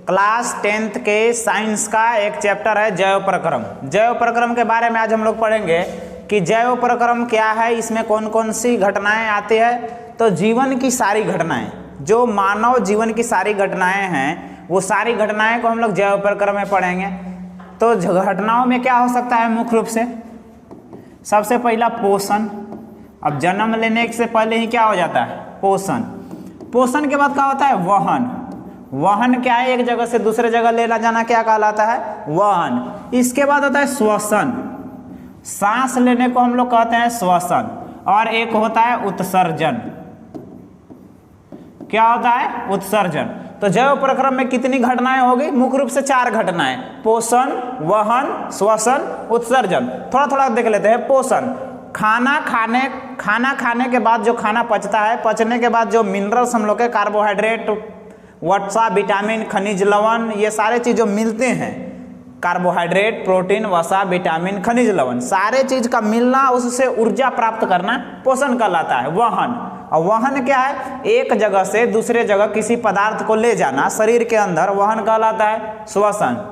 Class 10th के science का एक चैप्टर है जैव प्रक्रम। जैव प्रक्रम के बारे में आज हम लोग पढ़ेंगे कि जैव प्रक्रम क्या है, इसमें कौन कौन सी घटनाएं आती है। तो जीवन की सारी घटनाएं, जो मानव जीवन की सारी घटनाएं हैं, वो सारी घटनाएं को हम लोग जैव प्रक्रम में पढ़ेंगे। तो घटनाओं में क्या हो सकता है, मुख्य रूप से सबसे पहला पोषण। अब जन्म लेने से पहले ही क्या हो जाता है, पोषण। पोषण के बाद क्या होता है, वहन। वहन क्या है, एक जगह से दूसरे जगह ले जाना, क्या कहलाता है, वहन। इसके बाद होता है श्वसन। सांस लेने को हम लोग कहते हैं श्वसन। और एक होता है उत्सर्जन। क्या होता है, उत्सर्जन। तो जैव प्रक्रम में कितनी घटनाएं होगी, मुख्य रूप से 4 घटनाएं, पोषण, वहन, श्वसन, उत्सर्जन। थोड़ा थोड़ा देख लेते हैं। पोषण, खाना खाने के बाद जो खाना पचता है, पचने के बाद जो मिनरल्स हम लोग के, कार्बोहाइड्रेट, वसा, विटामिन, खनिज लवण, ये सारे चीज जो मिलते हैं, कार्बोहाइड्रेट, प्रोटीन, वसा, विटामिन, खनिज लवण, सारे चीज का मिलना, उससे ऊर्जा प्राप्त करना पोषण कहलाता है। वहन, और वहन क्या है, एक जगह से दूसरे जगह किसी पदार्थ को ले जाना शरीर के अंदर, वहन कहलाता है। श्वसन,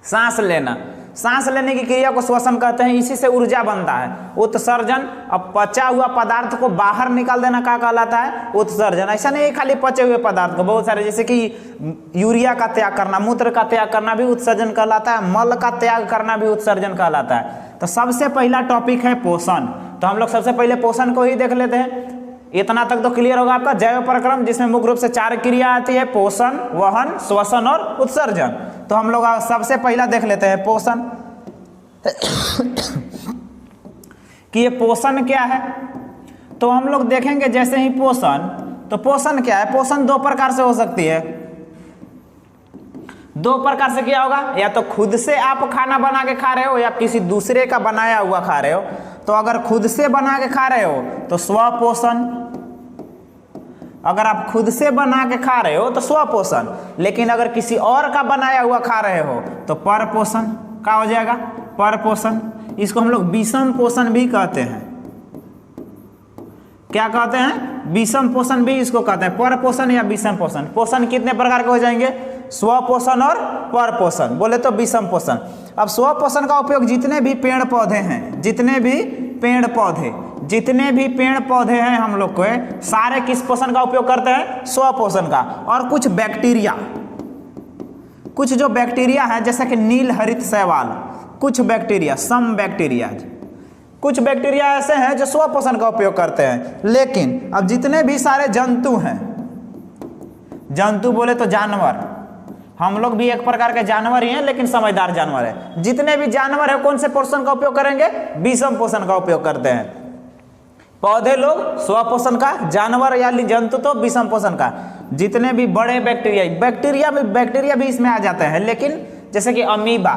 सांस लेना, सांस लेने की क्रिया को श्वसन कहते हैं, इसी से ऊर्जा बनता है। उत्सर्जन, अब पचा हुआ पदार्थ को बाहर निकाल देना क्या कहलाता है, उत्सर्जन। ऐसा नहीं खाली पचे हुए पदार्थ को, बहुत सारे, जैसे कि यूरिया का त्याग करना, मूत्र का त्याग करना भी उत्सर्जन कहलाता है, मल का त्याग करना भी उत्सर्जन कहलाता है। तो सबसे पहला टॉपिक है पोषण। तो हम लोग सबसे पहले पोषण को ही देख लेते हैं। इतना तक तो क्लियर होगा आपका जैव प्रक्रम, जिसमें मुख्य रूप से 4 क्रिया आती है, पोषण, वहन, श्वसन और उत्सर्जन। तो हम लोग सबसे पहला देख लेते हैं पोषण कि ये पोषण क्या है। तो हम लोग देखेंगे जैसे ही पोषण, तो पोषण क्या है, पोषण 2 प्रकार से हो सकती है। 2 प्रकार से क्या होगा, या तो खुद से आप खाना बना के खा रहे हो, या किसी दूसरे का बनाया हुआ खा रहे हो। तो अगर खुद से बना के खा रहे हो तो स्वपोषण, अगर आप खुद से बना के खा रहे हो तो स्वपोषण, लेकिन अगर किसी और का बनाया हुआ खा रहे हो तो परपोषण। क्या हो जाएगा, परपोषण। इसको हम लोग विषम पोषण भी कहते हैं। क्या कहते हैं, विषम पोषण भी इसको कहते हैं, परपोषण या विषम पोषण। पोषण कितने प्रकार के हो जाएंगे, स्वपोषण और परपोषण, बोले तो विषम पोषण। अब स्वपोषण का उपयोग जितने भी पेड़ पौधे हैं, जितने भी पेड़ पौधे हैं हम लोग को, सारे किस पोषण का उपयोग करते हैं, स्वपोषण का। और कुछ बैक्टीरिया, कुछ जो बैक्टीरिया है, जैसे कि नील हरित शैवाल, कुछ बैक्टीरिया, सम बैक्टीरिया, कुछ बैक्टीरिया ऐसे हैं जो स्वपोषण का उपयोग करते हैं। लेकिन अब जितने भी सारे जंतु हैं, जंतु बोले तो जानवर, हम लोग भी एक प्रकार के जानवर ही हैं, लेकिन समझदार जानवर है। जितने भी जानवर है कौन से पोषण का उपयोग करेंगे, विषम पोषण का उपयोग करते हैं। पौधे लोग स्वपोषण का, जानवर या जंतु तो विषम पोषण का। जितने भी बड़े बैक्टीरिया भी इसमें आ जाते हैं, लेकिन जैसे कि अमीबा,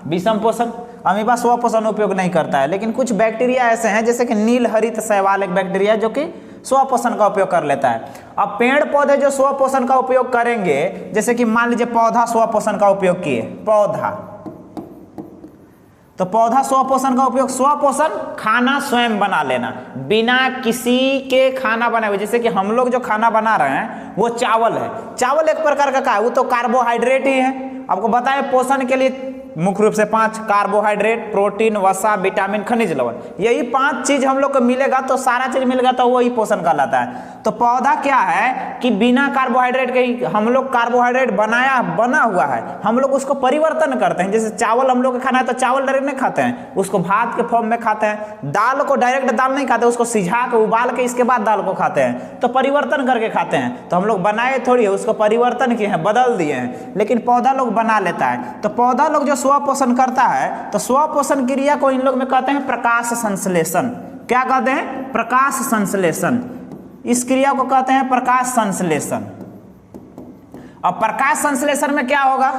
विषम पोषण, अमीबा स्वपोषण उपयोग नहीं करता है। लेकिन कुछ बैक्टीरिया ऐसे हैं, जैसे कि नील हरित शैवाल एक बैक्टीरिया है जो कि स्वपोषण का उपयोग कर लेता है। अब पेड़ पौधे जो स्वपोषण का उपयोग करेंगे, जैसे कि मान लीजिए पौधा स्वपोषण का उपयोग किए, पौधा, तो पौधा स्वपोषण का उपयोग, स्वपोषण खाना स्वयं बना लेना, बिना किसी के खाना बनाए हुए। जैसे कि हम लोग जो खाना बना रहे हैं वो चावल है। चावल एक प्रकार का क्या है, वो तो कार्बोहाइड्रेट ही है। आपको बताएं पोषण के लिए मुख्य रूप से 5, कार्बोहाइड्रेट, प्रोटीन, वसा, विटामिन, खनिज लवण, यही 5 चीज हम लोग को मिलेगा तो सारा चीज मिलेगा, तो वही पोषण कहलाता है। तो पौधा क्या है कि बिना कार्बोहाइड्रेट के ही, हम लोग कार्बोहाइड्रेट बना हुआ है, हम लोग उसको परिवर्तन करते हैं। जैसे चावल हम लोग को खाना है तो चावल डायरेक्ट नहीं खाते हैं, उसको भात के फॉर्म में खाते हैं। दाल को डायरेक्ट दाल नहीं खाते, उसको सिझा के उबाल के इसके बाद दाल को खाते हैं, तो परिवर्तन करके खाते हैं। तो हम लोग बनाए थोड़ी है, उसको परिवर्तन किए हैं, बदल दिए हैं, लेकिन पौधा लोग बना लेता है। तो पौधा लोग जो स्वपोषण करता है, तो स्वपोषण क्रिया को इन लोग में कहते हैं प्रकाश संश्लेषण। क्या कहते हैं, प्रकाश संश्लेषण। इस क्रिया को कहते हैं प्रकाश संश्लेषण। और प्रकाश संश्लेषण में क्या होगा,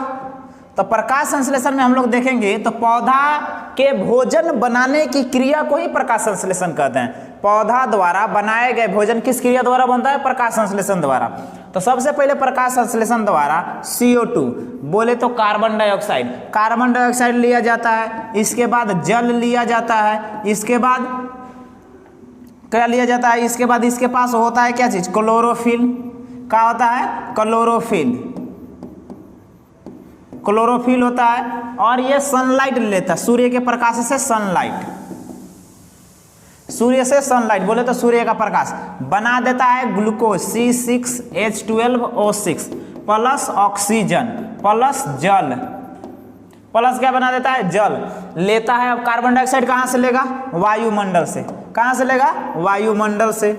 तो प्रकाश संश्लेषण में हम लोग देखेंगे तो पौधा के भोजन बनाने की क्रिया को ही प्रकाश संश्लेषण कहते हैं। पौधा द्वारा बनाए गए भोजन किस क्रिया द्वारा बनता है, प्रकाश संश्लेषण द्वारा। तो सबसे पहले प्रकाश संश्लेषण द्वारा CO2 बोले तो कार्बन डाइऑक्साइड लिया जाता है, इसके बाद जल लिया जाता है, इसके बाद क्या लिया जाता है, इसके बाद इसके पास होता है क्या चीज, क्लोरोफिल। क्या होता है, क्लोरोफिल। क्लोरोफिल होता है, और ये सनलाइट लेता है, सूर्य के प्रकाश से सनलाइट, सूर्य से सनलाइट बोले तो सूर्य का प्रकाश बना देता है glucose C6H12O6 plus oxygen plus जल, प्लस क्या बना देता है, जल लेता है। अब कार्बन डाइऑक्साइड कहां से लेगा, वायुमंडल से। कहां से लेगा, वायुमंडल से।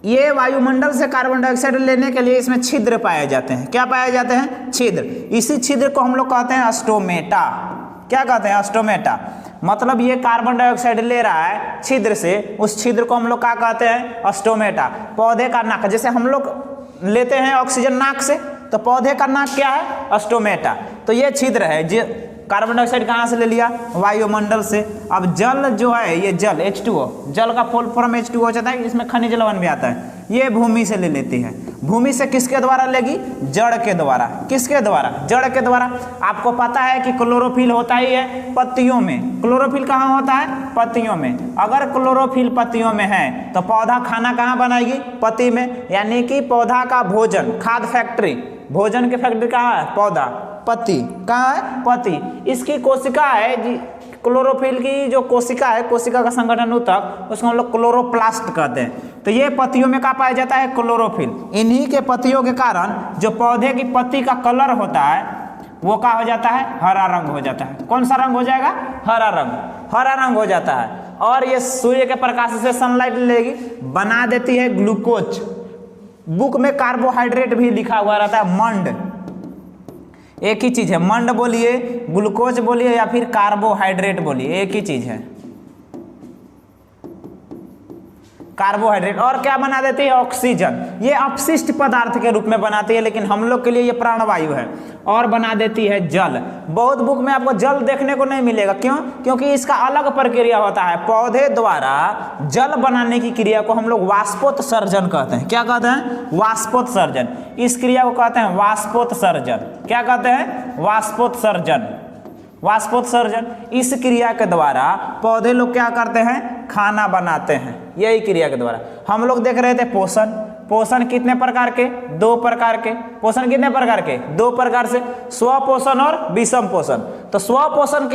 ये वायुमंडल से कार्बन डाइऑक्साइड लेने के लिए इसमें छिद्र पाए जाते हैं। क्या पाए जाते हैं, छिद्र। इसी छिद्र को हम लोग कहते हैं स्टोमेटा। क्या कहते हैं, स्टोमेटा। मतलब ये कार्बन डाइऑक्साइड ले रहा है छिद्र से, उस छिद्र को हम लोग क्या कहते हैं, स्टोमेटा। पौधे का नाक, जैसे हम लोग लेते हैं ऑक्सीजन नाक से, तो पौधे का नाक क्या है, स्टोमेटा। तो ये छिद्र है, जो कार्बन डाइऑक्साइड कहाँ से ले लिया, वायुमंडल से। अब जल जो है, ये जल H2O, जल का फुल फॉर्म H2O होता है, इसमें खनिज लवण भी आता है। ये भूमि से ले लेती है। भूमि से किसके द्वारा लेगी, जड़ के द्वारा। किसके द्वारा, जड़ के द्वारा। आपको पता है कि क्लोरोफिल होता ही है पत्तियों में। क्लोरोफिल कहाँ होता है, पत्तियों में। अगर क्लोरोफिल पत्तियों में है तो पौधा खाना कहाँ बनाएगी, पत्ती में। यानी कि पौधा का भोजन, खाद्य फैक्ट्री, भोजन की फैक्ट्री कहाँ है, पौधा, पत्ती। कहाँ है, पत्ती। इसकी कोशिका है जी, क्लोरोफिल की जो कोशिका है, कोशिका का संगठन ऊतक, उसको हम लोग क्लोरोप्लास्ट कहते हैं। तो ये पत्तियों में क्या पाया जाता है, क्लोरोफिल। इन्हीं के पत्तियों के कारण जो पौधे की पत्ती का कलर होता है वो क्या हो जाता है, हरा रंग हो जाता है। कौन सा रंग हो जाएगा, हरा रंग, हरा रंग हो जाता है। और ये सूर्य के प्रकाश से सनलाइट लेगी, बना देती है ग्लूकोज। बुक में कार्बोहाइड्रेट भी लिखा हुआ रहता है, मंड, एक ही चीज है। मंड बोलिए, ग्लूकोज बोलिए, या फिर कार्बोहाइड्रेट बोलिए, एक ही चीज है, कार्बोहाइड्रेट। और क्या बना देती है, ऑक्सीजन। ये अपशिष्ट पदार्थ के रूप में बनाती है, लेकिन हम लोग के लिए ये प्राणवायु है। और बना देती है जल। बहुत बुक में आपको जल देखने को नहीं मिलेगा। क्यों, क्योंकि इसका अलग प्रक्रिया होता है। पौधे द्वारा जल बनाने की क्रिया को हम लोग वाष्पोत्सर्जन कहते हैं। क्या कहते हैं, वाष्पोत्सर्जन। इस क्रिया को कहते हैं वाष्पोत्सर्जन। क्या कहते हैं, वाष्पोत्सर्जन, वाष्पोत्सर्जन। इस क्रिया के द्वारा पौधे लोग क्या करते हैं, खाना बनाते हैं। यही क्रिया के द्वारा। हम लोग देख रहे थे पोषण। पोषण कितने प्रकार के, दो प्रकार के। पोषण कितने प्रकार के, दो प्रकार से, स्वपोषण और विषम पोषण। तो स्वपोषण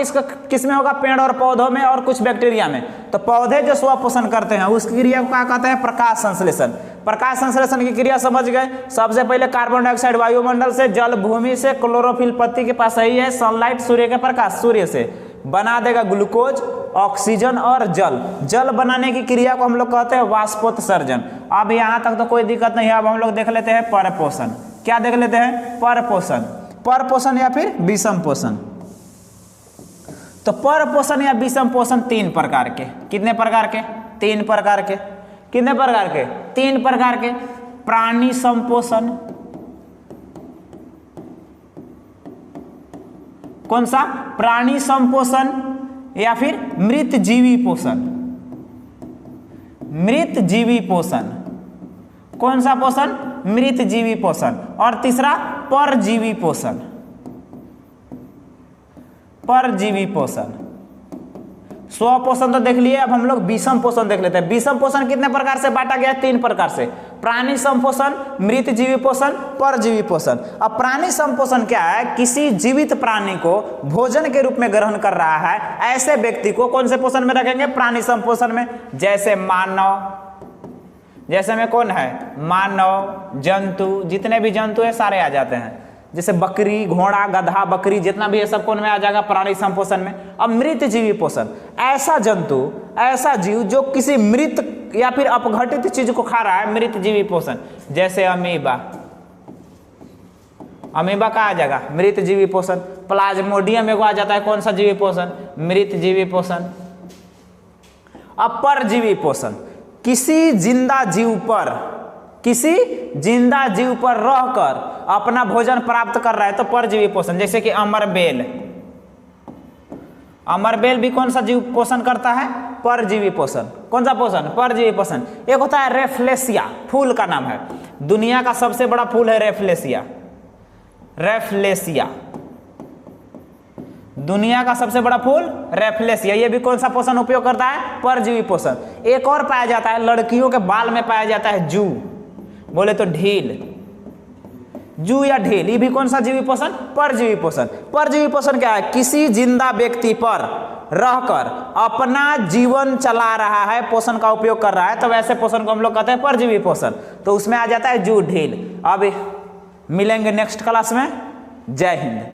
किस में होगा, पेड़ और पौधों में और कुछ बैक्टीरिया में। तो पौधे जो स्वपोषण करते हैं उस क्रिया को क्या कहते हैं, प्रकाश संश्लेषण। प्रकाश संश्लेषण की क्रिया समझ गए। सबसे पहले कार्बन डाइऑक्साइड वायुमंडल से, जल भूमि से, क्लोरोफिल पत्ती के पास ही है, सनलाइट सूर्य के प्रकाश, सूर्य से बना देगा ग्लूकोज, ऑक्सीजन और जल। जल बनाने की क्रिया को हम लोग कहते हैं वाष्पोत्सर्जन। अब यहाँ तक तो कोई दिक्कत नहीं है। अब हम लोग देख लेते हैं परपोषण। क्या देख लेते हैं, परपोषण। परपोषण या फिर विषम पोषण। तो परपोषण या विषम पोषण तीन प्रकार के। कितने प्रकार के, तीन प्रकार के। कितने प्रकार के, तीन प्रकार के। प्राणी संपोषण, कौन सा, प्राणी संपोषण, या फिर मृत जीवी पोषण। मृत जीवी पोषण, कौन सा पोषण, मृत जीवी पोषण। और तीसरा परजीवी पोषण, परजीवी पोषण। स्वपोषण तो देख लिए। अब हम लोग विषम पोषण देख लेते हैं। विषम पोषण कितने प्रकार से बांटा गया है, तीन प्रकार से। प्राणी संपोषण, मृत जीवी पोषण, परजीवी पोषण। अब प्राणी संपोषण क्या है, किसी जीवित प्राणी को भोजन के रूप में ग्रहण कर रहा है, ऐसे व्यक्ति को कौन से पोषण में रखेंगे, प्राणी संपोषण में। जैसे मानव, जैसे में कौन है, मानव, जंतु, जितने भी जंतु है सारे आ जाते हैं। जैसे बकरी, घोड़ा, गधा, बकरी, जितना भी है सब कौन में आ जाएगा, प्राणी संपोषण में। अब मृत जीवी पोषण, ऐसा जंतु, ऐसा जीव जो किसी मृत या फिर अपघटित चीज को खा रहा है, मृत जीवी पोषण। जैसे अमीबा, अमीबा का आ जाएगा मृत जीवी पोषण। प्लाज्मोडियम एगो आ जाता है, कौन सा जीवी पोषण, मृत जीवी पोषण। अब परजीवी पोषण, किसी जिंदा जीव पर, किसी जिंदा जीव पर रहकर अपना भोजन प्राप्त कर रहा है तो परजीवी पोषण। जैसे कि अमरबेल, अमरबेल भी कौन सा जीव पोषण करता है, परजीवी पोषण। कौन सा पोषण, परजीवी पोषण। एक होता है रेफ्लेसिया, फूल का नाम है। दुनिया का सबसे बड़ा फूल है रेफ्लेसिया, रेफ्लेसिया, दुनिया का सबसे बड़ा फूल रेफ्लेसिया। ये भी कौन सा पोषण उपयोग करता है, परजीवी पोषण। एक और पाया जाता है, लड़कियों के बाल में पाया जाता है जू, बोले तो ढील। जू या ढेल, ये भी कौन सा जीवी पोषण? परजीवी पोषण। परजीवी पोषण क्या है? किसी जिंदा व्यक्ति पर रहकर अपना जीवन चला रहा है, पोषण का उपयोग कर रहा है, तो वैसे पोषण को हम लोग कहते हैं परजीवी पोषण। तो उसमें आ जाता है जू ढेल। अब मिलेंगे नेक्स्ट क्लास में। जय हिंद।